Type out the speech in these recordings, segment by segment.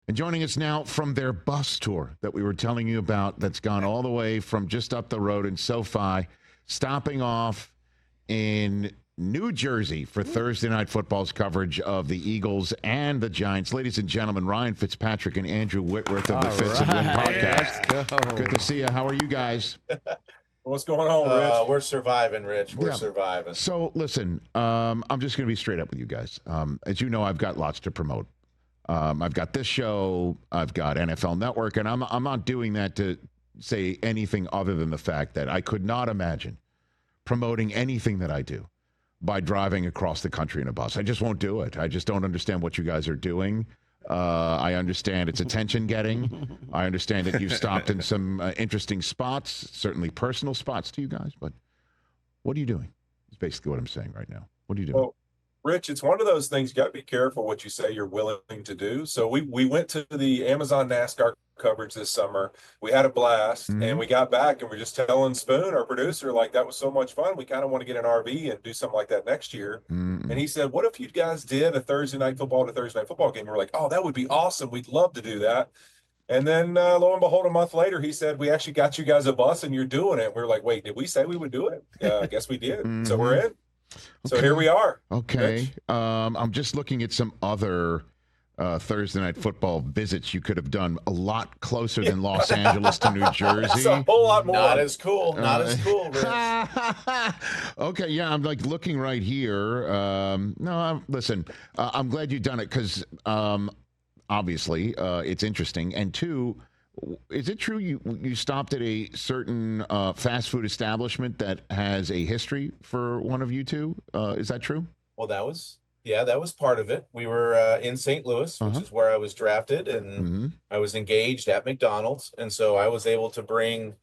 And joining us now from their bus tour that we were telling you about, that's gone all the way from just up the road in SoFi, stopping off in New Jersey for Thursday Night Football's coverage of the Eagles and the Giants. Ladies and gentlemen, Ryan Fitzpatrick and Andrew Whitworth of the Fitz and Win podcast. Good to see you. How are you guys? What's going on, Rich? We're surviving, Rich. We're surviving. So, listen, I'm just going to be straight up with you guys. As you know, I've got lots to promote. I've got this show. I've got NFL Network, and I'm not doing that to say anything other than the fact that I could not imagine promoting anything that I do by driving across the country in a bus. I just won't do it. I just don't understand what you guys are doing. I understand it's attention-getting. I understand that you've stopped in some interesting spots, certainly personal spots to you guys. But what are you doing? Is basically what I'm saying right now. What are you doing? Well, Rich, it's one of those things. You got to be careful what you say you're willing to do. So we went to the Amazon NASCAR coverage this summer. We had a blast, and we got back, and we're just telling Spoon, our producer, like, that was so much fun. We kind of want to get an RV and do something like that next year. And he said, what if you guys did a Thursday night football game? We're like, oh, that would be awesome. We'd love to do that. And then lo and behold, a month later, he said, we actually got you guys a bus and you're doing it. We're like, wait, did we say we would do it? I guess we did. So we're in. So here we are. Okay. I'm just looking at some other Thursday Night Football visits you could have done a lot closer than Los Angeles to New Jersey. That's a whole lot more. Not as cool. Not as cool, Rich. Okay, yeah, I'm like looking right here. Listen, I'm glad you've done it because obviously it's interesting. And two, is it true you stopped at a certain fast food establishment that has a history for one of you two? Is that true? Well, that was part of it. We were in St. Louis, which is where I was drafted, and I was engaged at McDonald's. And so I was able to bring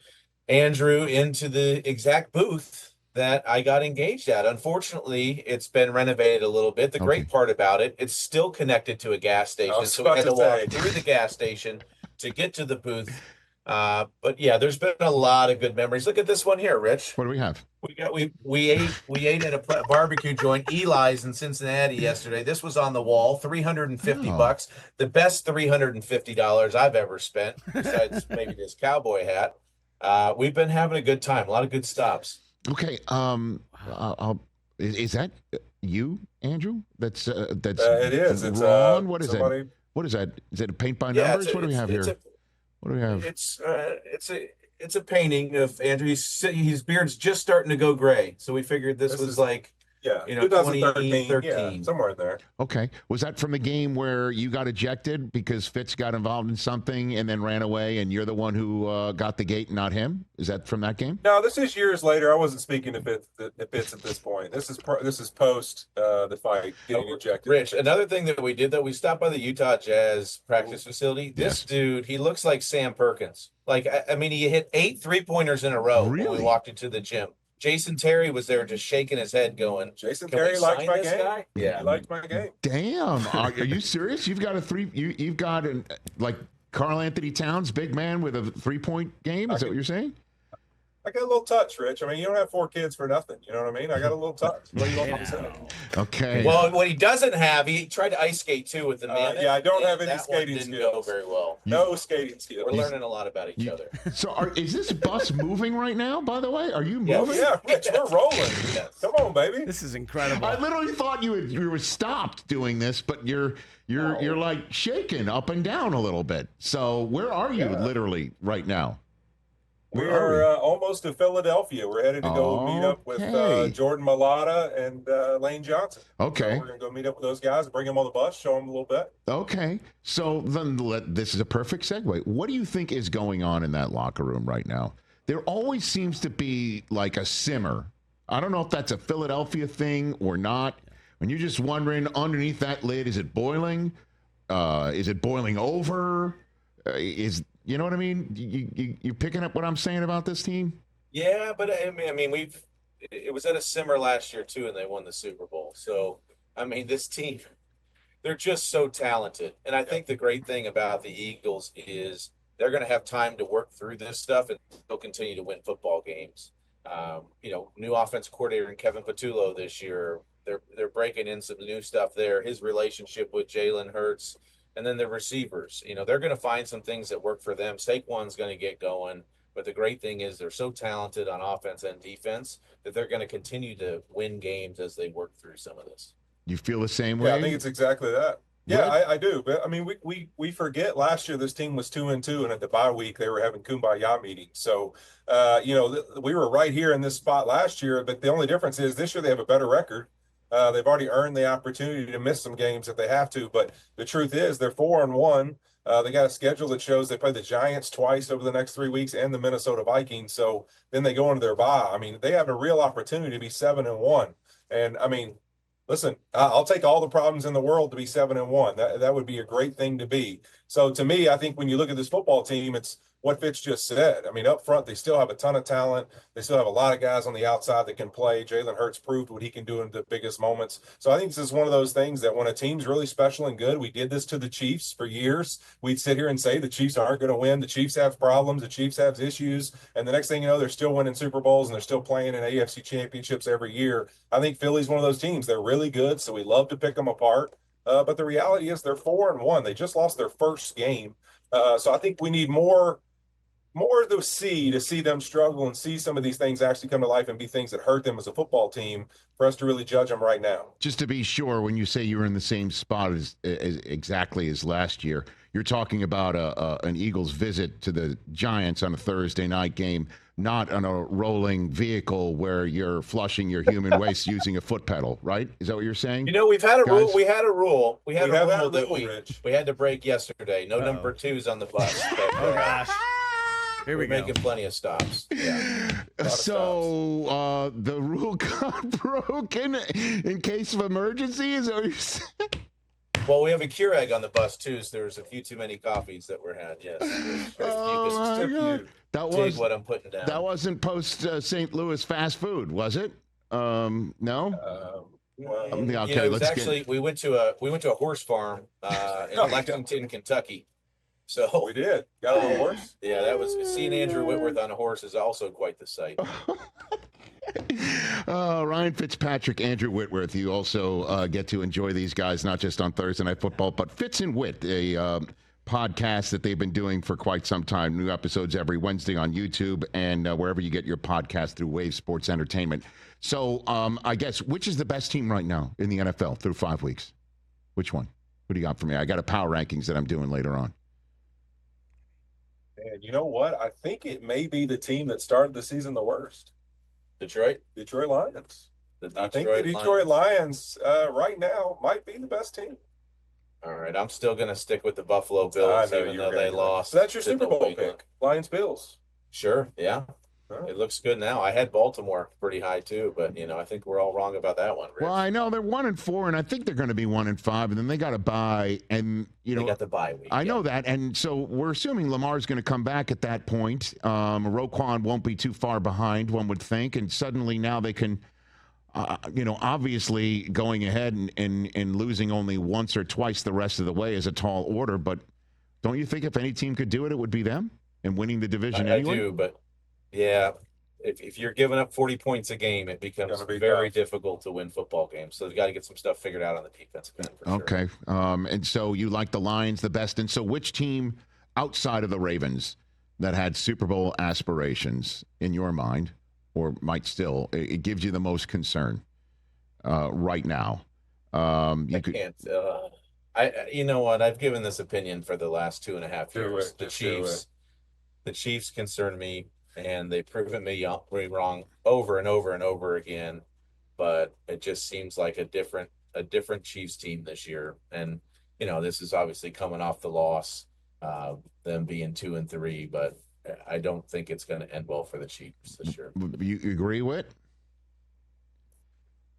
Andrew into the exact booth that I got engaged at. Unfortunately, it's been renovated a little bit. The great part about it, it's still connected to a gas station. So we had to walk through the gas station to get to the booth. But yeah, there's been a lot of good memories. Look at this one here, Rich. What do we have? We ate at a barbecue joint, Eli's in Cincinnati yesterday. This was on the wall, $350. The best $350 I've ever spent, besides maybe this cowboy hat. We've been having a good time. A lot of good stops. Okay. Is that you, Andrew? That's it is. It's Ron. What is it? What is that? Is it a paint by numbers? What do we have here? What do we have? It's a painting of Andrew. His beard's just starting to go gray. So we figured this was like, 2013, somewhere in there. Okay. Was that from the game where you got ejected because Fitz got involved in something and then ran away, and you're the one who got the gate, not him? Is that from that game? No, this is years later. I wasn't speaking to Fitz at this point. This is post the fight, getting ejected. Rich, another thing that we did, though, we stopped by the Utah Jazz practice facility. This dude, he looks like Sam Perkins. Like, I mean, he hit 8 3-pointers in a row when we walked into the gym. Jason Terry was there just shaking his head going, Jason Terry liked my game. Guy? Yeah. He liked my game. Damn. Are you serious? You've got you've got like Karl Anthony Towns, big man with a 3-point game? Is that what you're saying? I got a little touch, Rich. I mean, you don't have 4 kids for nothing. You know what I mean? I got a little touch. What do you want me to say? Okay. Well, what he doesn't have, he tried to ice skate too with the man. I don't have any skating skills. Didn't go very well. No skating skills. We're learning a lot about each other. So, is this bus moving right now? By the way, are you moving? Yeah, Rich, we're rolling. Yes. Come on, baby. This is incredible. I literally thought you were stopped doing this, but you're like shaking up and down a little bit. So, where are you literally right now? We're almost to Philadelphia. We're headed to go meet up with Jordan Mailata and Lane Johnson. Okay. So we're going to go meet up with those guys, bring them on the bus, show them a little bit. Okay. So then this is a perfect segue. What do you think is going on in that locker room right now? There always seems to be like a simmer. I don't know if that's a Philadelphia thing or not. When you're just wondering underneath that lid, is it boiling? Is it boiling over? You know what I mean? You picking up what I'm saying about this team? Yeah, but I mean, it was at a simmer last year too, and they won the Super Bowl. So, I mean, this team, they're just so talented. And I think the great thing about the Eagles is they're going to have time to work through this stuff, and they'll continue to win football games. New offensive coordinator in Kevin Patullo this year. They're breaking in some new stuff there. His relationship with Jalen Hurts. And then the receivers, they're going to find some things that work for them. Saquon's going to get going. But the great thing is they're so talented on offense and defense that they're going to continue to win games as they work through some of this. You feel the same way? Yeah, I think it's exactly that. Yeah, I do. But I mean, we forget last year this team was 2-2, and at the bye week they were having kumbaya meetings. So, we were right here in this spot last year. But the only difference is this year they have a better record. They've already earned the opportunity to miss some games if they have to. But the truth is they're 4-1. They got a schedule that shows they play the Giants twice over the next 3 weeks and the Minnesota Vikings. So then they go into their bye. I mean, they have a real opportunity to be 7-1. And I mean, listen, I'll take all the problems in the world to be 7-1. That would be a great thing to be. So to me, I think when you look at this football team, it's what Fitz just said. I mean, up front, they still have a ton of talent. They still have a lot of guys on the outside that can play. Jalen Hurts proved what he can do in the biggest moments. So I think this is one of those things that when a team's really special and good, we did this to the Chiefs for years. We'd sit here and say the Chiefs aren't going to win. The Chiefs have problems. The Chiefs have issues. And the next thing you know, they're still winning Super Bowls and they're still playing in AFC championships every year. I think Philly's one of those teams. They're really good, so we love to pick them apart. But the reality is they're 4-1. They just lost their first game. So I think we need more to see them struggle and see some of these things actually come to life and be things that hurt them as a football team for us to really judge them right now. Just to be sure, when you say you're in the same spot as exactly as last year, you're talking about an Eagles visit to the Giants on a Thursday night game, not on a rolling vehicle where you're flushing your human waste using a foot pedal, right? Is that what you're saying? We've had a rule. We had a rule. We had a rule that we had to break yesterday. No number twos on the bus. But, oh gosh. Here we go. Making plenty of stops. Yeah. So the rule got broken in case of emergency? Is that what you're saying? Well, we have a Keurig on the bus too, so there's a few too many coffees that were had. Yes. That was what I'm putting down. That wasn't post St. Louis fast food, was it? No. Okay, we went to a horse farm in Lexington, Kentucky. So we did. Got on a horse? Yeah, that was seeing Andrew Whitworth on a horse is also quite the sight. Ryan Fitzpatrick, Andrew Whitworth. You also get to enjoy these guys not just on Thursday Night Football, but Fitz and Wit, a podcast that they've been doing for quite some time. New episodes every Wednesday on YouTube and wherever you get your podcast through Wave Sports Entertainment. So I guess, which is the best team right now in the NFL through 5 weeks? Which one? What do you got for me? I got a power rankings that I'm doing later on. And you know what? I think it may be the team that started the season the worst. Detroit Lions. I think the Detroit Lions right now might be the best team. All right, I'm still going to stick with the Buffalo Bills, even though they lost. So that's your Super Bowl pick, Lions Bills. Sure, yeah. Right. It looks good now. I had Baltimore pretty high too, but I think we're all wrong about that one. Rich. Well, I know they're 1-4, and I think they're going to be 1-5, and then they got a bye, and they got the bye week. I know that, and so we're assuming Lamar's going to come back at that point. Roquan won't be too far behind, one would think, and suddenly now they can, obviously going ahead and losing only once or twice the rest of the way is a tall order. But don't you think if any team could do it, it would be them and winning the division anyway? I do, but. Yeah, if you're giving up 40 points a game, it becomes very difficult to win football games. So they've got to get some stuff figured out on the defensive end. Okay. Sure. And so you like the Lions the best. And so which team outside of the Ravens that had Super Bowl aspirations in your mind, or might still, it gives you the most concern right now? Can't. You know what? I've given this opinion for the last 2.5 years. The Chiefs concern me. And they've proven me wrong over and over and over again, but it just seems like a different Chiefs team this year. And this is obviously coming off the loss, them being 2-3, but I don't think it's going to end well for the Chiefs this year. You agree with?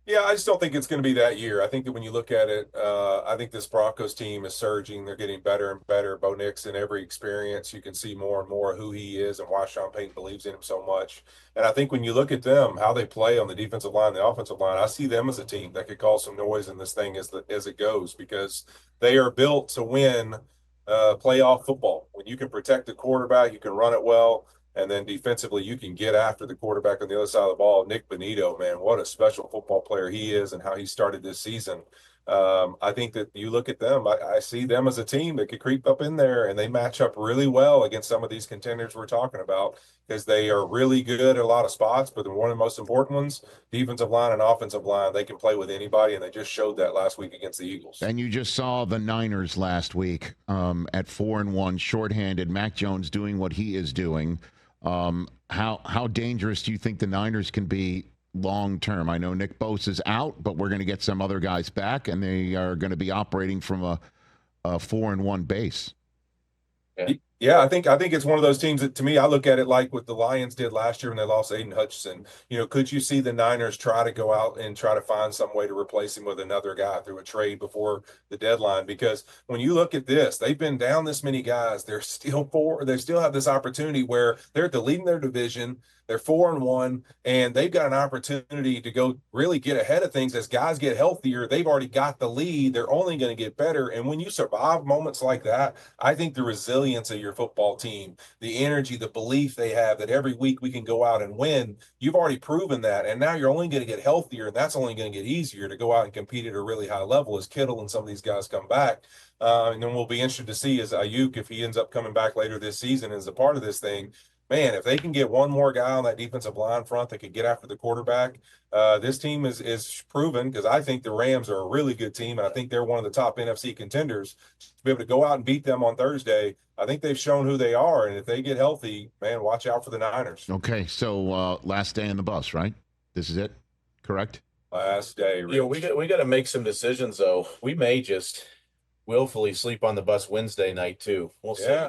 Yeah, I just don't think it's going to be that year. I think that when you look at it, I think this Broncos team is surging. They're getting better and better. Bo Nix, in every experience, you can see more and more who he is and why Sean Payton believes in him so much. And I think when you look at them, how they play on the defensive line, the offensive line, I see them as a team that could cause some noise in this thing as it goes, because they are built to win playoff football. When you can protect the quarterback, you can run it well. And then defensively, you can get after the quarterback on the other side of the ball. Nick Bonito, man, what a special football player he is, and how he started this season. I think that you look at them, I see them as a team that could creep up in there, and they match up really well against some of these contenders we're talking about because they are really good at a lot of spots, but one of the most important ones, defensive line and offensive line, they can play with anybody, and they just showed that last week against the Eagles. And you just saw the Niners last week at 4-1, shorthanded. Mac Jones doing what he is doing. How dangerous do you think the Niners can be long term? I know Nick Bosa's out, but we're going to get some other guys back, and they are going to be operating from a 4-1 base. Yeah, I think it's one of those teams that, to me, I look at it like what the Lions did last year when they lost Aiden Hutchinson. Could you see the Niners try to go out and try to find some way to replace him with another guy through a trade before the deadline? Because when you look at this, they've been down this many guys. They still have this opportunity where they're leading their division. They're 4-1, and they've got an opportunity to go really get ahead of things as guys get healthier. They've already got the lead. They're only going to get better. And when you survive moments like that, I think the resilience of your football team, the energy, the belief they have that every week we can go out and win, you've already proven that. And now you're only going to get healthier, and that's only going to get easier to go out and compete at a really high level as Kittle and some of these guys come back. And then we'll be interested to see as Ayuk, if he ends up coming back later this season as a part of this thing. Man, if they can get one more guy on that defensive line front that could get after the quarterback, this team is proven, because I think the Rams are a really good team, and I think they're one of the top NFC contenders. To be able to go out and beat them on Thursday, I think they've shown who they are, and if they get healthy, man, watch out for the Niners. Okay, so last day on the bus, right? This is it, correct? Last day. Rich. We got to make some decisions, though. We may just willfully sleep on the bus Wednesday night too. We'll see.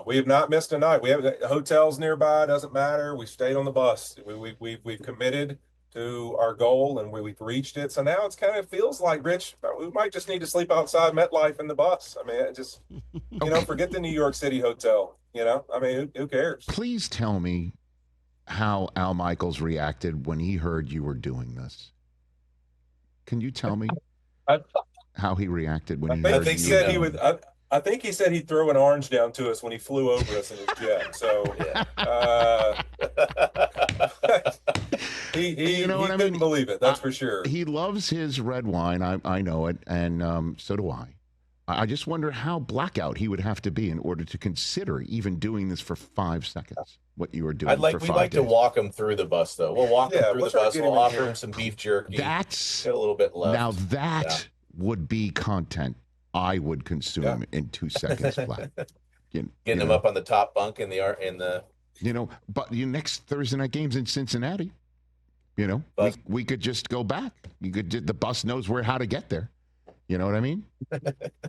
We have not missed a night. We have hotels nearby. Doesn't matter. We stayed on the bus. We've committed to our goal, and we've reached it. So now it's kind of feels like, Rich, we might just need to sleep outside MetLife in the bus. I mean, it just forget the New York City hotel. I mean, who cares? Please tell me how Al Michaels reacted when he heard you were doing this. Can you tell me how he reacted when he heard you? I think he said he'd throw an orange down to us when he flew over us in his jet. So he couldn't believe it. That's for sure. He loves his red wine. I know it, and so do I. I just wonder how blackout he would have to be in order to consider even doing this for 5 seconds. What you were doing. We'd like to walk him through the bus, though. We'll walk him through the bus. We'll offer him some beef jerky. That's get a little bit left. Now that would be content I would consume in 2 seconds flat. Getting him up on the top bunk in the. But next Thursday night game's in Cincinnati. We could just go back. The bus knows how to get there. You know what I mean?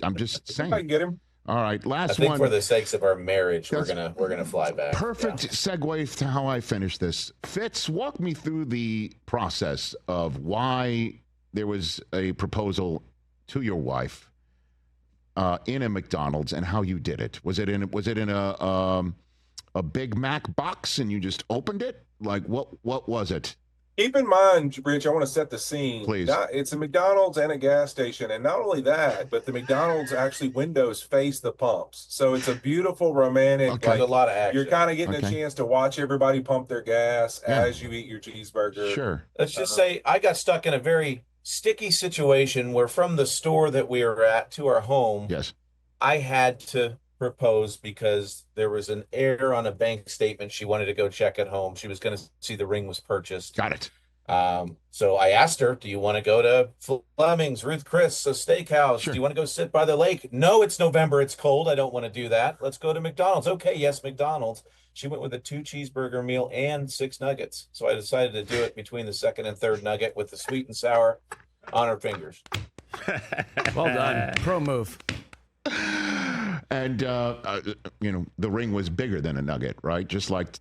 I'm just saying. I can get him. All right, last one. I think for the sakes of our marriage, we're gonna fly back. Perfect segue to how I finish this. Fitz, walk me through the process of why there was a proposal to your wife in a McDonald's and how you did it. Was it in a Big Mac box and you just opened it? Like what was it? Keep in mind, Rich, I want to set the scene. Please. It's a McDonald's and a gas station. And not only that, but the McDonald's actually windows face the pumps. So it's a beautiful, romantic. Okay. There's a lot of action. You're kind of getting a chance to watch everybody pump their gas as you eat your cheeseburger. Sure. Let's just say I got stuck in a very sticky situation where from the store that we were at to our home, I had to propose because there was an error on a bank statement. She wanted to go check at home. She was going to see the ring was purchased. Got it. So I asked her, do you want to go to Fleming's, Ruth Chris, a steakhouse? Sure. Do you want to go sit by the lake? No, it's November. It's cold. I don't want to do that. Let's go to McDonald's. Okay, yes, McDonald's. She went with a 2 cheeseburger meal and 6 nuggets. So I decided to do it between the second and third nugget with the sweet and sour on her fingers. Well done. Pro move. And the ring was bigger than a nugget, right? Just like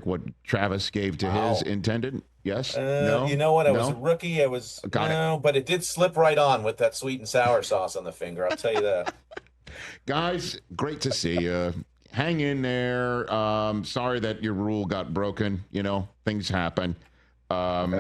what Travis gave to his intended. Yes. No. You know what? I was a rookie. But it did slip right on with that sweet and sour sauce on the finger. I'll tell you that. Guys, great to see you. Hang in there. Sorry that your rule got broken. Things happen. And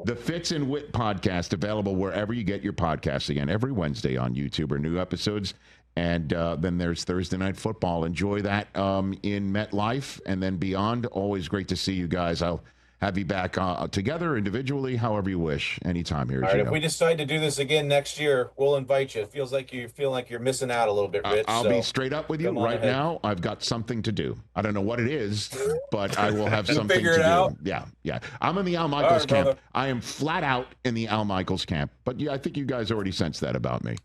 the Fitz and Wit podcast available wherever you get your podcasts again every Wednesday on YouTube or new episodes. And then there's Thursday Night Football. Enjoy that in MetLife and then beyond. Always great to see you guys. I'll have you back together, individually, however you wish, anytime here. All right, if we decide to do this again next year, we'll invite you. It feels like you feel like you're missing out a little bit, Rich. I'll be straight up with you right now. I've got something to do. I don't know what it is, but I will have something to do. Out. Yeah. I'm in the Al Michaels camp. Brother. I am flat out in the Al Michaels camp. But yeah, I think you guys already sensed that about me,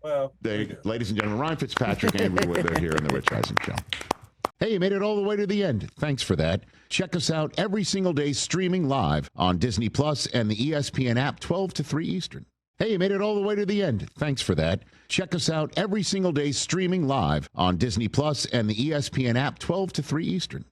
Well, ladies and gentlemen, Ryan Fitzpatrick and Whitworth here in the Rich Eisen Show. Hey, you made it all the way to the end. Thanks for that. Check us out every single day streaming live on Disney Plus and the ESPN app 12 to 3 Eastern. Hey, you made it all the way to the end. Thanks for that. Check us out every single day streaming live on Disney Plus and the ESPN app 12 to 3 Eastern.